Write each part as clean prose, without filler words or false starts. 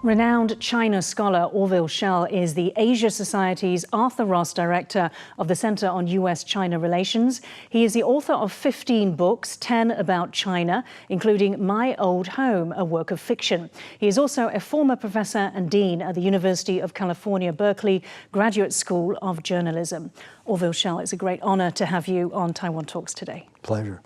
Renowned China scholar Orville Schell is the Asia Society's Arthur Ross Director of the Center on U.S. China Relations. He is the author of 15 books, 10 about China, including My Old Home, a work of fiction. He is also a former professor and dean at the University of California, Berkeley Graduate School of Journalism. Orville Schell, it's a great honor to have you on Taiwan Talks today. Pleasure.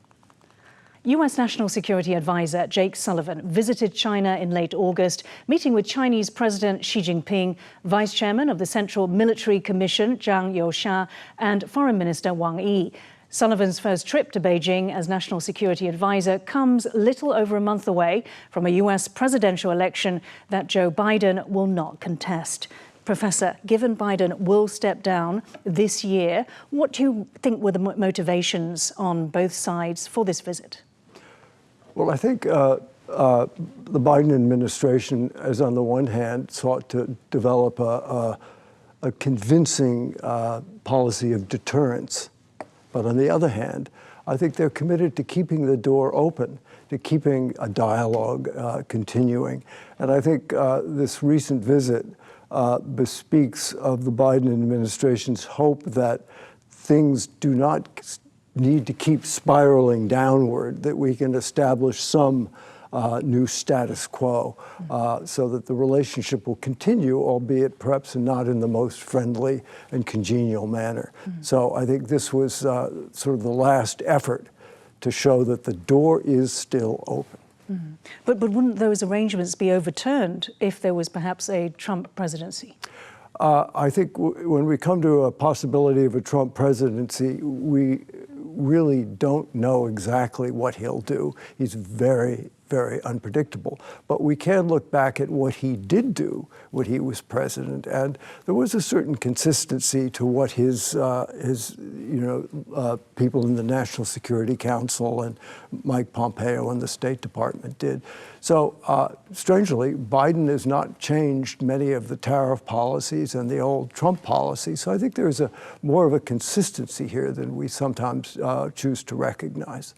U.S. National Security Adviser Jake Sullivan visited China in late August, meeting with Chinese President Xi Jinping, Vice Chairman of the Central Military Commission Zhang Youxia, and Foreign Minister Wang Yi. Sullivan's first trip to Beijing as National Security Advisor comes little over a month away from a U.S. presidential election that Joe Biden will not contest. Professor, given Biden will step down this year, what do you think were the motivations on both sides for this visit? Well, I think the Biden administration has, on the one hand, sought to develop a convincing policy of deterrence. But on the other hand, I think they're committed to keeping the door open, to keeping a dialogue continuing. And I think this recent visit bespeaks of the Biden administration's hope that things do not need to keep spiraling downward, that we can establish some new status quo so that the relationship will continue, albeit perhaps not in the most friendly and congenial manner. So I think this was sort of the last effort to show that the door is still open. But wouldn't those arrangements be overturned if there was perhaps a Trump presidency? I think when we come to a possibility of a Trump presidency, we really don't know exactly what he'll do. He's very, very unpredictable. But we can look back at what he did do when he was president, and there was a certain consistency to what his people in the National Security Council and Mike Pompeo and the State Department did. So, strangely, Biden has not changed many of the tariff policies and the old Trump policies. So I think there's more of a consistency here than we sometimes choose to recognize.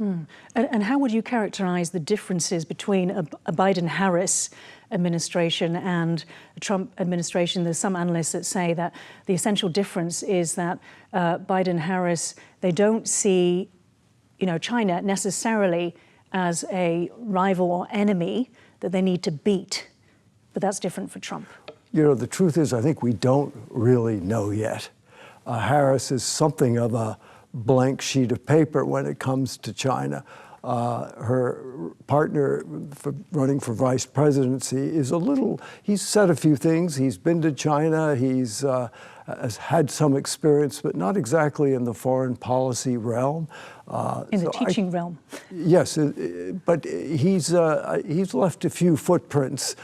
And how would you characterize the differences between a Biden-Harris administration and a Trump administration? There's some analysts that say that the essential difference is that Biden-Harris, they don't see, China necessarily as a rival or enemy that they need to beat. But that's different for Trump. The truth is, I think we don't really know yet. Harris is something of a blank sheet of paper when it comes to China. Her partner for running for vice presidency is he's said a few things. He's been to China. He's has had some experience, but not exactly in the foreign policy realm. In the teaching realm. Yes, but he's left a few footprints,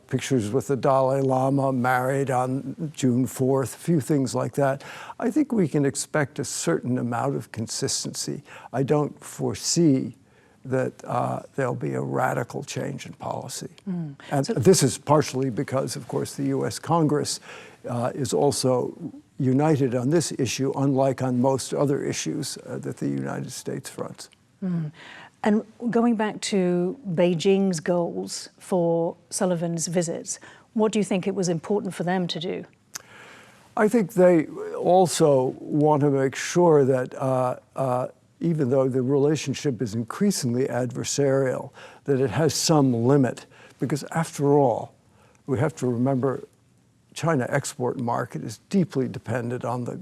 pictures with the Dalai Lama, married on June 4th, a few things like that. I think we can expect a certain amount of consistency. I don't foresee that there'll be a radical change in policy. And this is partially because, of course, the U.S. Congress is also united on this issue, unlike on most other issues that the United States fronts. And going back to Beijing's goals for Sullivan's visits, what do you think it was important for them to do? I think they also want to make sure that even though the relationship is increasingly adversarial, that it has some limit. Because after all, we have to remember China export market is deeply dependent on the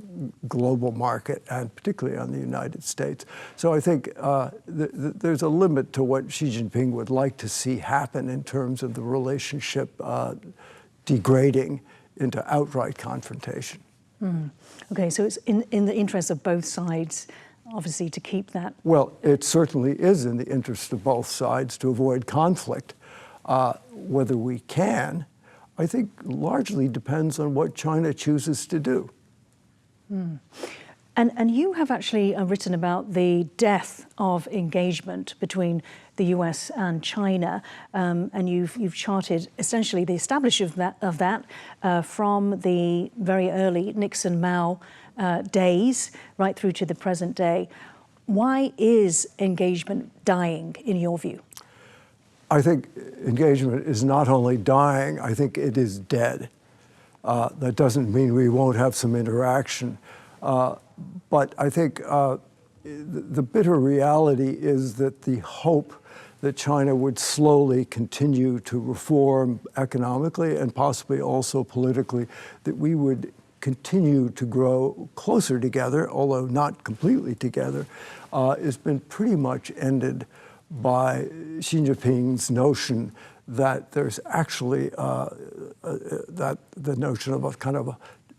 global market and particularly on the United States. So I think there's a limit to what Xi Jinping would like to see happen in terms of the relationship degrading into outright confrontation. Okay, so it's in the interest of both sides, obviously, to keep that. Well, it certainly is in the interest of both sides to avoid conflict. Whether we can, I think, largely depends on what China chooses to do. And you have actually written about the death of engagement between the US and China, and you've charted essentially the establishment of that from the very early Nixon-Mao days right through to the present day. Why is engagement dying, in your view? I think engagement is not only dying, I think it is dead. That doesn't mean we won't have some interaction. But I think the bitter reality is that the hope that China would slowly continue to reform economically and possibly also politically, that we would continue to grow closer together, although not completely together, has been pretty much ended by Xi Jinping's notion that there's actually that the notion of a kind of a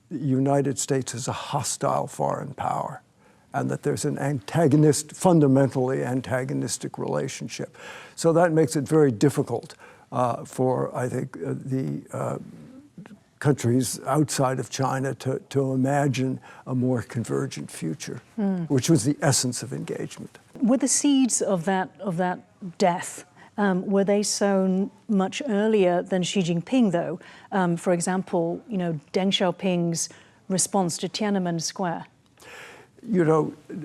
United States as a hostile foreign power, and that there's an fundamentally antagonistic relationship. So that makes it very difficult for, I think, the countries outside of China to imagine a more convergent future, which was the essence of engagement. Were the seeds of that death, were they sown much earlier than Xi Jinping, though? For example, Deng Xiaoping's response to Tiananmen Square.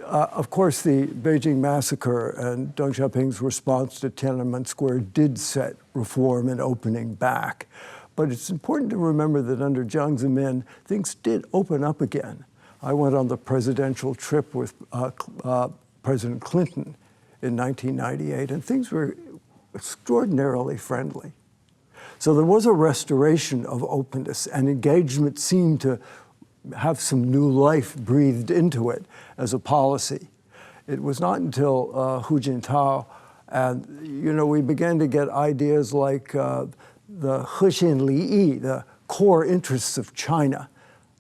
Of course, the Beijing massacre and Deng Xiaoping's response to Tiananmen Square did set reform and opening back. But it's important to remember that under Jiang Zemin, things did open up again. I went on the presidential trip with President Clinton in 1998, and things were extraordinarily friendly. So there was a restoration of openness, and engagement seemed to have some new life breathed into it as a policy. It was not until Hu Jintao, and we began to get ideas like the Hexin Liyi, the core interests of China,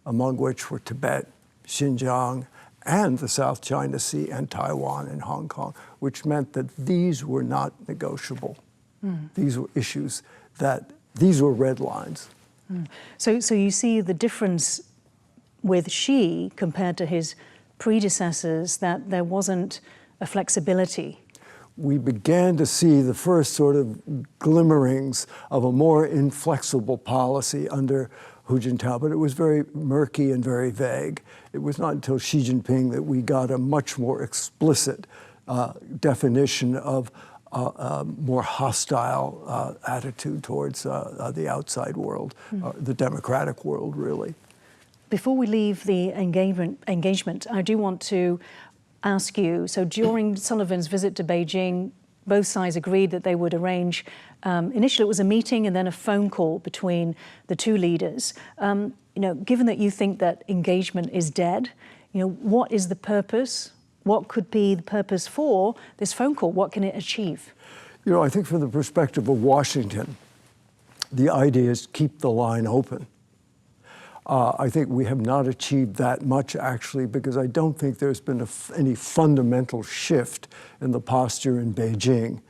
among which were Tibet, Xinjiang, and the South China Sea, and Taiwan and Hong Kong, which meant that these were not negotiable. These were issues these were red lines. So you see the difference with Xi compared to his predecessors, that there wasn't a flexibility. We began to see the first sort of glimmerings of a more inflexible policy under Hu Jintao, but it was very murky and very vague. It was not until Xi Jinping that we got a much more explicit definition of a more hostile attitude towards the outside world, the democratic world, really. Before we leave the engagement, I do want to ask you, so during Sullivan's visit to Beijing, both sides agreed that they would arrange, initially it was a meeting and then a phone call between the two leaders. Given that you think that engagement is dead, what is the purpose? What could be the purpose for this phone call? What can it achieve? I think from the perspective of Washington, the idea is keep the line open. I think we have not achieved that much, actually, because I don't think there's been any fundamental shift in the posture in Beijing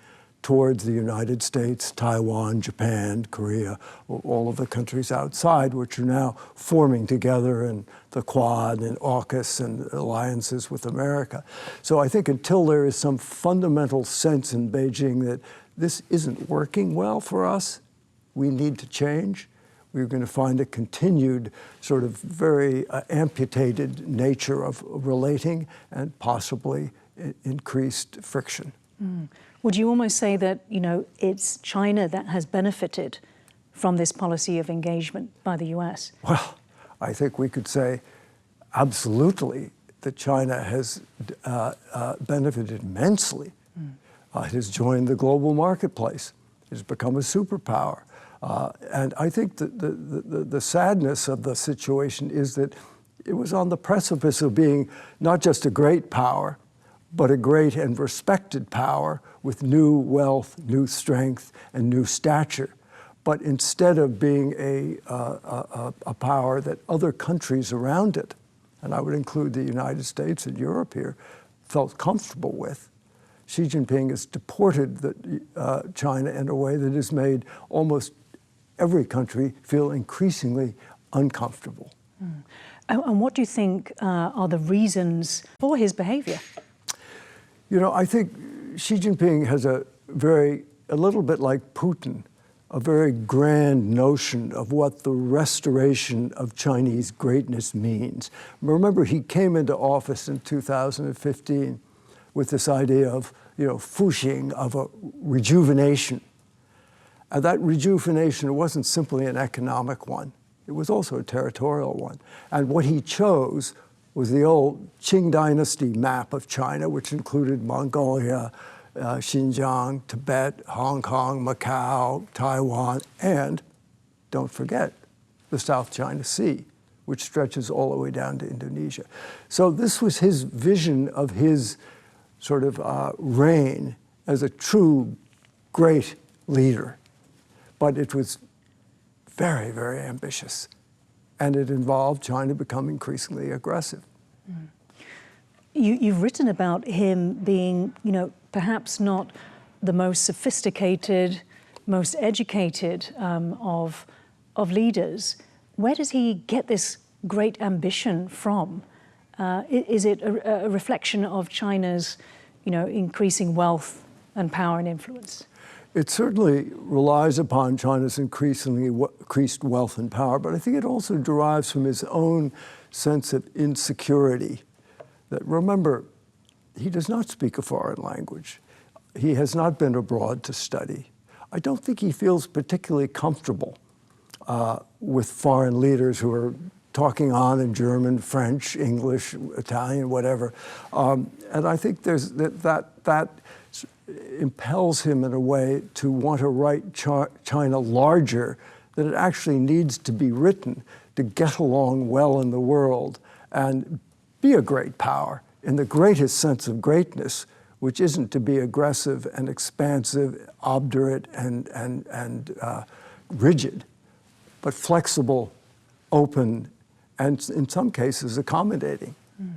towards the United States, Taiwan, Japan, Korea, all of the countries outside, which are now forming together in the Quad and AUKUS and alliances with America. So I think until there is some fundamental sense in Beijing that this isn't working well for us, we need to change, we're going to find a continued sort of very amputated nature of relating and possibly increased friction. Would you almost say that, it's China that has benefited from this policy of engagement by the U.S.? Well, I think we could say absolutely that China has benefited immensely. It has joined the global marketplace. It has become a superpower. And I think that the sadness of the situation is that it was on the precipice of being not just a great power, but a great and respected power with new wealth, new strength, and new stature. But instead of being a power that other countries around it, and I would include the United States and Europe here, felt comfortable with, Xi Jinping has deported China in a way that has made almost every country feel increasingly uncomfortable. And what do you think are the reasons for his behavior? I think Xi Jinping has a little bit like Putin, a very grand notion of what the restoration of Chinese greatness means. Remember, he came into office in 2015 with this idea of, fuxing, of a rejuvenation And that rejuvenation wasn't simply an economic one. It was also a territorial one. And what he chose was the old Qing dynasty map of China, which included Mongolia, Xinjiang, Tibet, Hong Kong, Macau, Taiwan, and, don't forget, the South China Sea, which stretches all the way down to Indonesia. So this was his vision of his sort of reign as a true great leader. But it was very, very ambitious. And it involved China becoming increasingly aggressive. Mm. You've written about him being, perhaps not the most sophisticated, most educated of leaders. Where does he get this great ambition from? Is it a reflection of China's, increasing wealth and power and influence? It certainly relies upon China's increased wealth and power, but I think it also derives from his own sense of insecurity. That, remember, he does not speak a foreign language. He has not been abroad to study. I don't think he feels particularly comfortable with foreign leaders who are talking on in German, French, English, Italian, whatever. And I think there's that impels him in a way to want to write China larger than it actually needs to be written to get along well in the world and be a great power in the greatest sense of greatness, which isn't to be aggressive and expansive, obdurate and rigid, but flexible, open, and in some cases accommodating. Mm.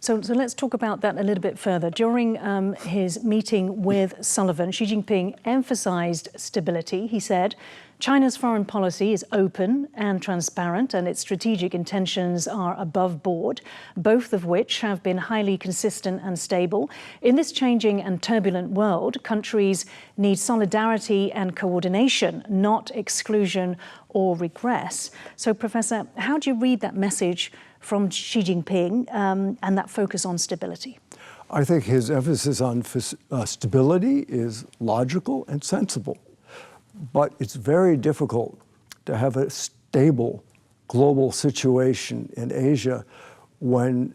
So let's talk about that a little bit further. During his meeting with Sullivan, Xi Jinping emphasized stability. He said, China's foreign policy is open and transparent, and its strategic intentions are above board, both of which have been highly consistent and stable. In this changing and turbulent world, countries need solidarity and coordination, not exclusion or regress. So, Professor, how do you read that message from Xi Jinping and that focus on stability? I think his emphasis on stability is logical and sensible. But it's very difficult to have a stable global situation in Asia when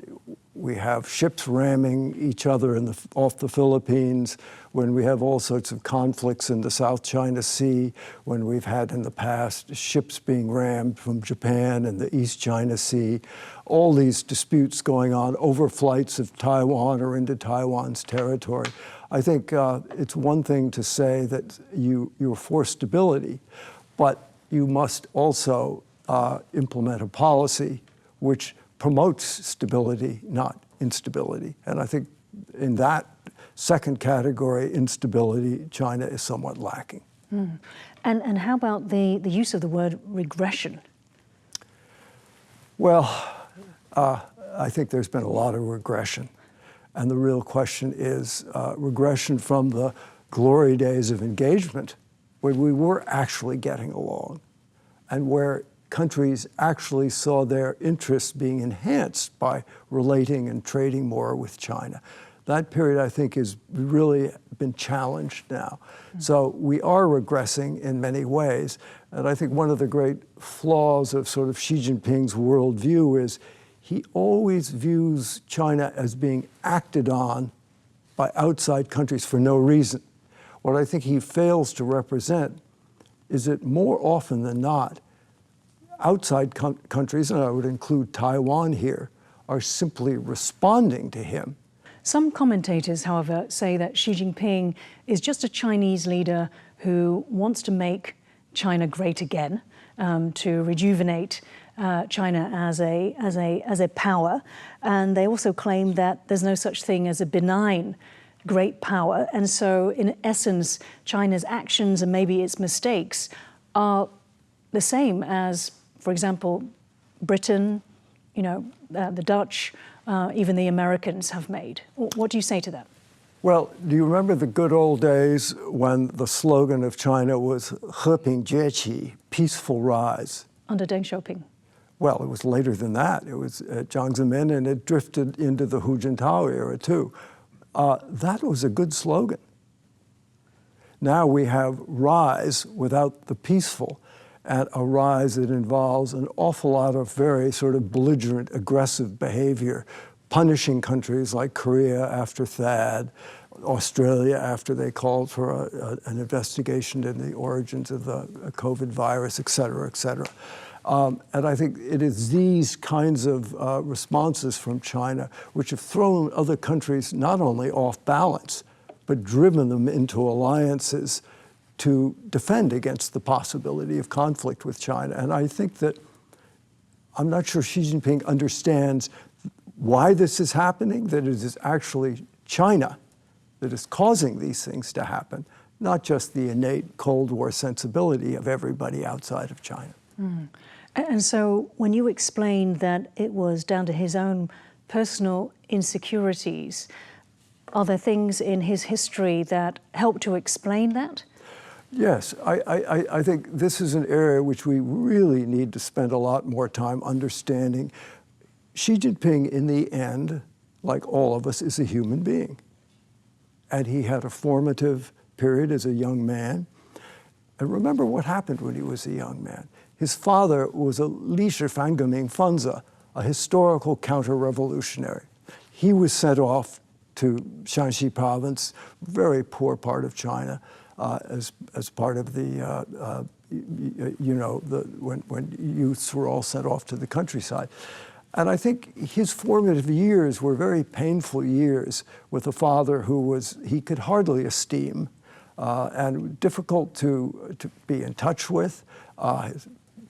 we have ships ramming each other off the Philippines, when we have all sorts of conflicts in the South China Sea, when we've had in the past ships being rammed from Japan and the East China Sea, all these disputes going on over flights of Taiwan or into Taiwan's territory. I think it's one thing to say that you're for stability, but you must also implement a policy which promotes stability, not instability. And I think in that second category, instability, China is somewhat lacking. Mm. And how about the use of the word regression? Well, I think there's been a lot of regression. And the real question is regression from the glory days of engagement, where we were actually getting along, and where countries actually saw their interests being enhanced by relating and trading more with China. That period, I think, has really been challenged now. Mm-hmm. So we are regressing in many ways. And I think one of the great flaws of sort of Xi Jinping's worldview is he always views China as being acted on by outside countries for no reason. What I think he fails to represent is that more often than not, outside countries, and I would include Taiwan here, are simply responding to him. Some commentators, however, say that Xi Jinping is just a Chinese leader who wants to make China great again, to rejuvenate China as a power. And they also claim that there's no such thing as a benign great power. And so, in essence, China's actions and maybe its mistakes are the same as, for example, Britain, the Dutch, even the Americans have made. What do you say to that? Well, do you remember the good old days when the slogan of China was 和平崛起, peaceful rise? Under Deng Xiaoping. Well, it was later than that. It was Jiang Zemin, and it drifted into the Hu Jintao era, too. That was a good slogan. Now we have rise without the peaceful, and a rise that involves an awful lot of very sort of belligerent, aggressive behavior, punishing countries like Korea after THAAD, Australia after they called for an investigation into the origins of the COVID virus, et cetera, et cetera. And I think it is these kinds of responses from China which have thrown other countries not only off balance, but driven them into alliances to defend against the possibility of conflict with China. And I think that I'm not sure Xi Jinping understands why this is happening, that it is actually China that is causing these things to happen, not just the innate Cold War sensibility of everybody outside of China. Mm. And so when you explain that it was down to his own personal insecurities, are there things in his history that help to explain that? Yes, I think this is an area which we really need to spend a lot more time understanding. Xi Jinping, in the end, like all of us, is a human being. And he had a formative period as a young man. And remember what happened when he was a young man. His father was a Li Shifangming Funza, a historical counter-revolutionary. He was sent off to Shanxi province, very poor part of China, as part of the, when youths were all sent off to the countryside. And I think his formative years were very painful years with a father who he could hardly esteem and difficult to be in touch with,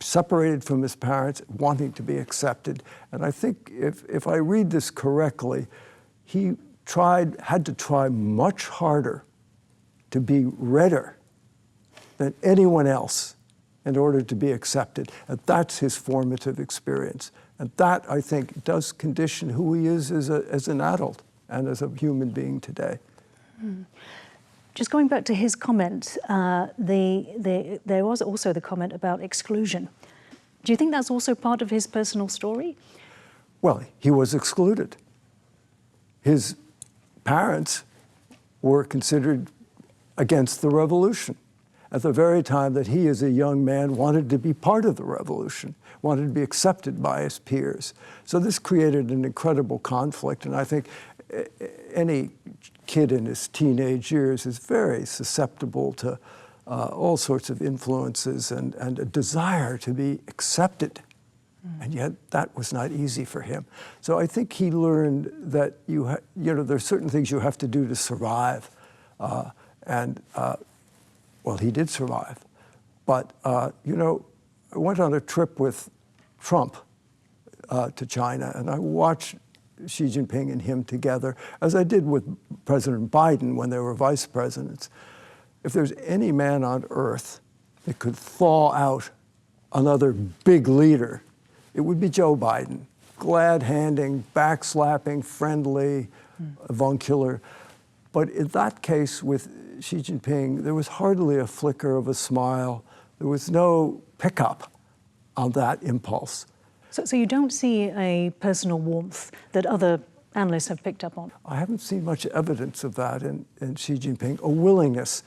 separated from his parents, wanting to be accepted. And I think if I read this correctly, he had to try much harder to be redder than anyone else in order to be accepted. And that's his formative experience. And that, I think, does condition who he is as an adult and as a human being today. Mm. Just going back to his comment, there was also the comment about exclusion. Do you think that's also part of his personal story? Well, he was excluded. His parents were considered against the revolution at the very time that he, as a young man, wanted to be part of the revolution, wanted to be accepted by his peers. So this created an incredible conflict, and I think any kid in his teenage years is very susceptible to all sorts of influences and a desire to be accepted. Mm. And yet that was not easy for him. So I think he learned that there's certain things you have to do to survive. Well, he did survive. But, I went on a trip with Trump to China, and I watched Xi Jinping and him together, as I did with President Biden when they were vice presidents. If there's any man on earth that could thaw out another big leader, it would be Joe Biden. Glad-handing, backslapping, friendly, avuncular. But in that case with Xi Jinping, there was hardly a flicker of a smile. There was no pickup on that impulse. So you don't see a personal warmth that other analysts have picked up on? I haven't seen much evidence of that in Xi Jinping, a willingness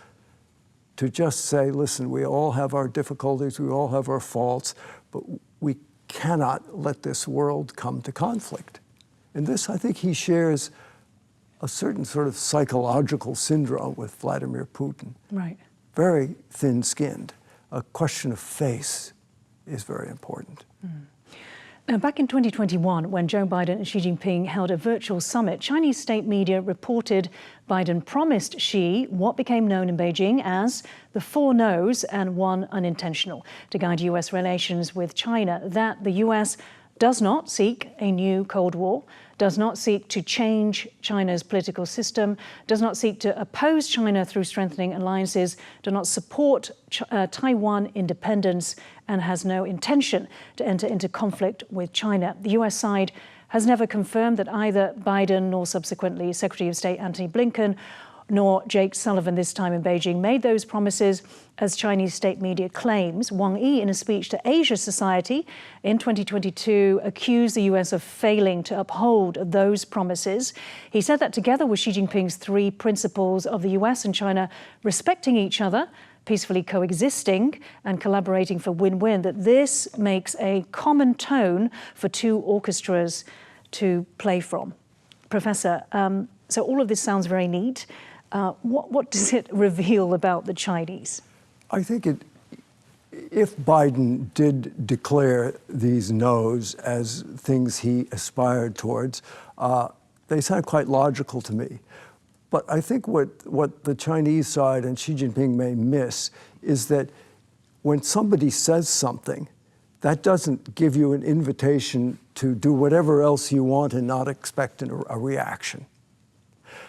to just say, listen, we all have our difficulties, we all have our faults, but we cannot let this world come to conflict. In this, I think he shares a certain sort of psychological syndrome with Vladimir Putin. Right. Very thin-skinned. A question of face is very important. Mm. Now, back in 2021, when Joe Biden and Xi Jinping held a virtual summit, Chinese state media reported Biden promised Xi what became known in Beijing as the 4 no's and 1 unintentional to guide U.S. relations with China, that the U.S. does not seek a new Cold War, does not seek to change China's political system, does not seek to oppose China through strengthening alliances, does not support Taiwan independence, and has no intention to enter into conflict with China. The US side has never confirmed that either Biden nor subsequently Secretary of State Antony Blinken nor Jake Sullivan this time in Beijing made those promises, as Chinese state media claims. Wang Yi, in a speech to Asia Society in 2022, accused the US of failing to uphold those promises. He said that together with Xi Jinping's 3 principles of the US and China respecting each other, peacefully coexisting and collaborating for win-win, that this makes a common tone for 2 orchestras to play from. Professor, so all of this sounds very neat. What does it reveal about the Chinese? I think if Biden did declare these no's as things he aspired towards, they sound quite logical to me. But I think what the Chinese side and Xi Jinping may miss is that when somebody says something, that doesn't give you an invitation to do whatever else you want and not expect a reaction.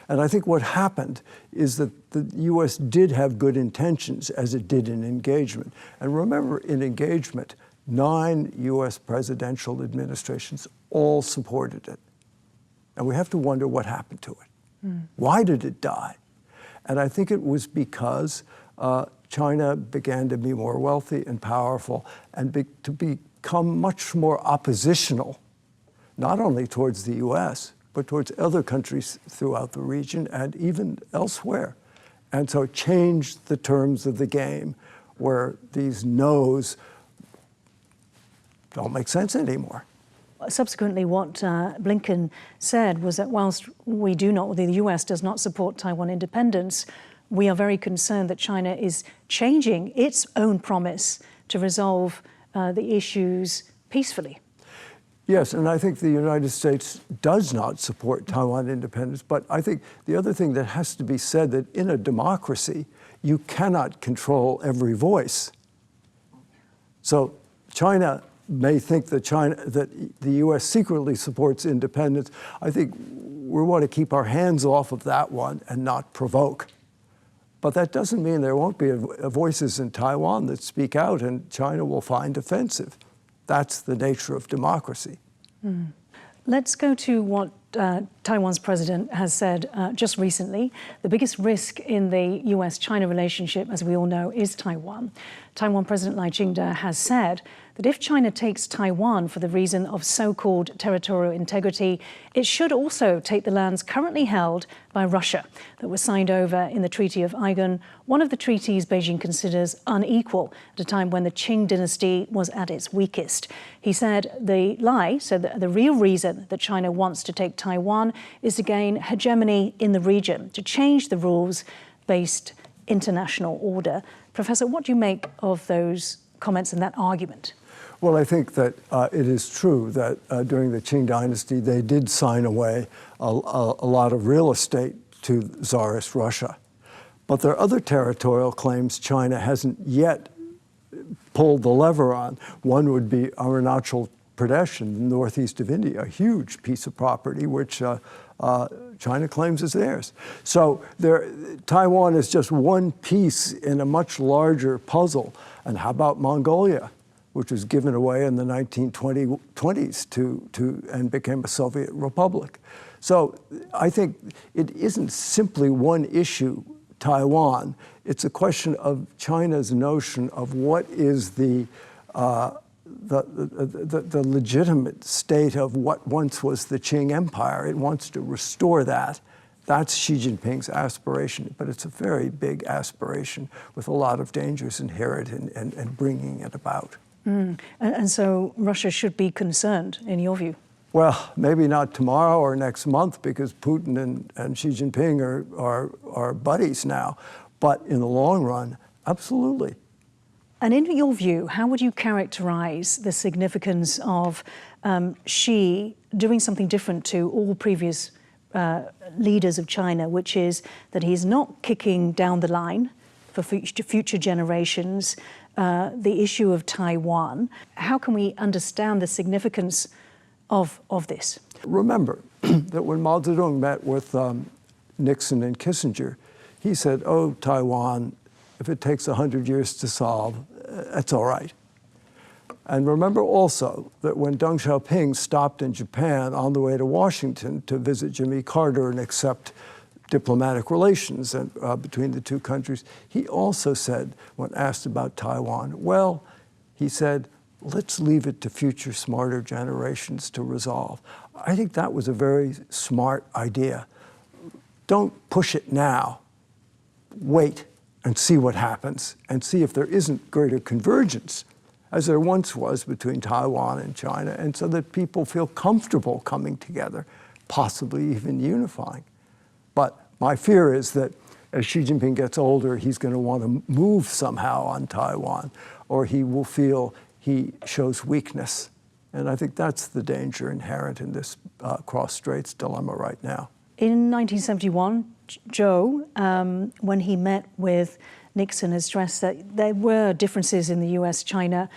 And I think what happened is that the U.S. did have good intentions, as it did in engagement. And remember, in engagement, 9 U.S. presidential administrations all supported it. And we have to wonder what happened to it. Why did it die? And I think it was because China began to be more wealthy and powerful and to become much more oppositional, not only towards the U.S., but towards other countries throughout the region and even elsewhere. And so it changed the terms of the game, where these no's don't make sense anymore. Subsequently, what Blinken said was that whilst the US does not support Taiwan independence, we are very concerned that China is changing its own promise to resolve the issues peacefully. Yes, and I think the United States does not support Taiwan independence, but I think the other thing that has to be said, that in a democracy, you cannot control every voice. So China may think that the U.S. secretly supports independence. I think we want to keep our hands off of that one and not provoke. But that doesn't mean there won't be voices in Taiwan that speak out and China will find offensive. That's the nature of democracy. Let's go to what Taiwan's president has said just recently. The biggest risk in the U.S. China relationship, as we all know, is Taiwan. Taiwan President Lai Ching-te has said that if China takes Taiwan for the reason of so-called territorial integrity, it should also take the lands currently held by Russia that were signed over in the Treaty of Aigun, one of the treaties Beijing considers unequal at a time when the Qing dynasty was at its weakest. He said Lai said that the real reason that China wants to take Taiwan is to gain hegemony in the region, to change the rules-based international order. Professor, what do you make of those comments and that argument? Well, I think that it is true that during the Qing dynasty, they did sign away a lot of real estate to Tsarist Russia. But there are other territorial claims China hasn't yet pulled the lever on. One would be Arunachal Pradesh in the northeast of India, a huge piece of property which China claims is theirs. So Taiwan is just one piece in a much larger puzzle. And how about Mongolia, which was given away in the 1920s and became a Soviet republic? So I think it isn't simply one issue, Taiwan. It's a question of China's notion of what is the legitimate state of what once was the Qing Empire. It wants to restore that. That's Xi Jinping's aspiration, but it's a very big aspiration with a lot of dangers inherent in bringing it about. And so Russia should be concerned, in your view? Well, maybe not tomorrow or next month, because Putin and Xi Jinping are buddies now. But in the long run, absolutely. And in your view, how would you characterize the significance of Xi doing something different to all previous leaders of China, which is that he's not kicking down the line for future generations the issue of Taiwan? How can we understand the significance of this? Remember that when Mao Zedong met with Nixon and Kissinger, he said, oh, Taiwan, if it takes 100 years to solve, that's all right. And remember also that when Deng Xiaoping stopped in Japan on the way to Washington to visit Jimmy Carter and accept diplomatic relations and, between the two countries. He also said, when asked about Taiwan, well, he said, let's leave it to future smarter generations to resolve. I think that was a very smart idea. Don't push it now. Wait and see what happens, and see if there isn't greater convergence, as there once was between Taiwan and China, and so that people feel comfortable coming together, possibly even unifying. But my fear is that as Xi Jinping gets older, he's going to want to move somehow on Taiwan, or he will feel he shows weakness. And I think that's the danger inherent in this cross-straits dilemma right now. In 1971, Joe, when he met with Nixon, has stressed that there were differences in the U.S.-China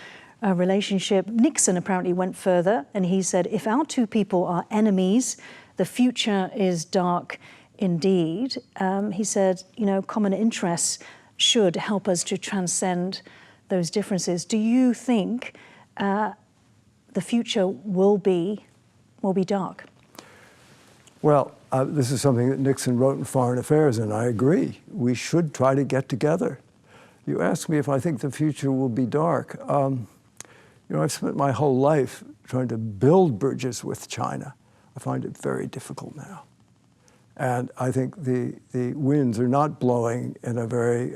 relationship. Nixon apparently went further, and he said, if our two people are enemies, the future is dark indeed. He said, you know, common interests should help us to transcend those differences. Do you think the future will be dark? Well, this is something that Nixon wrote in Foreign Affairs, and I agree. We should try to get together. You ask me if I think the future will be dark. You know, I've spent my whole life trying to build bridges with China. I find it very difficult now. And I think the winds are not blowing in a very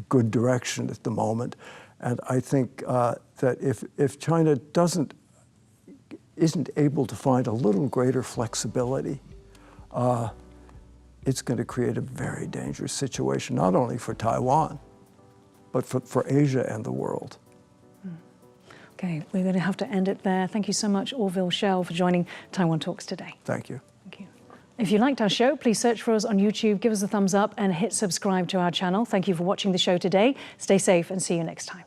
good direction at the moment. And I think that if China isn't able to find a little greater flexibility, it's going to create a very dangerous situation, not only for Taiwan, but for Asia and the world. Okay, we're going to have to end it there. Thank you so much, Orville Schell, for joining Taiwan Talks today. Thank you. Thank you. If you liked our show, please search for us on YouTube, give us a thumbs up and hit subscribe to our channel. Thank you for watching the show today. Stay safe and see you next time.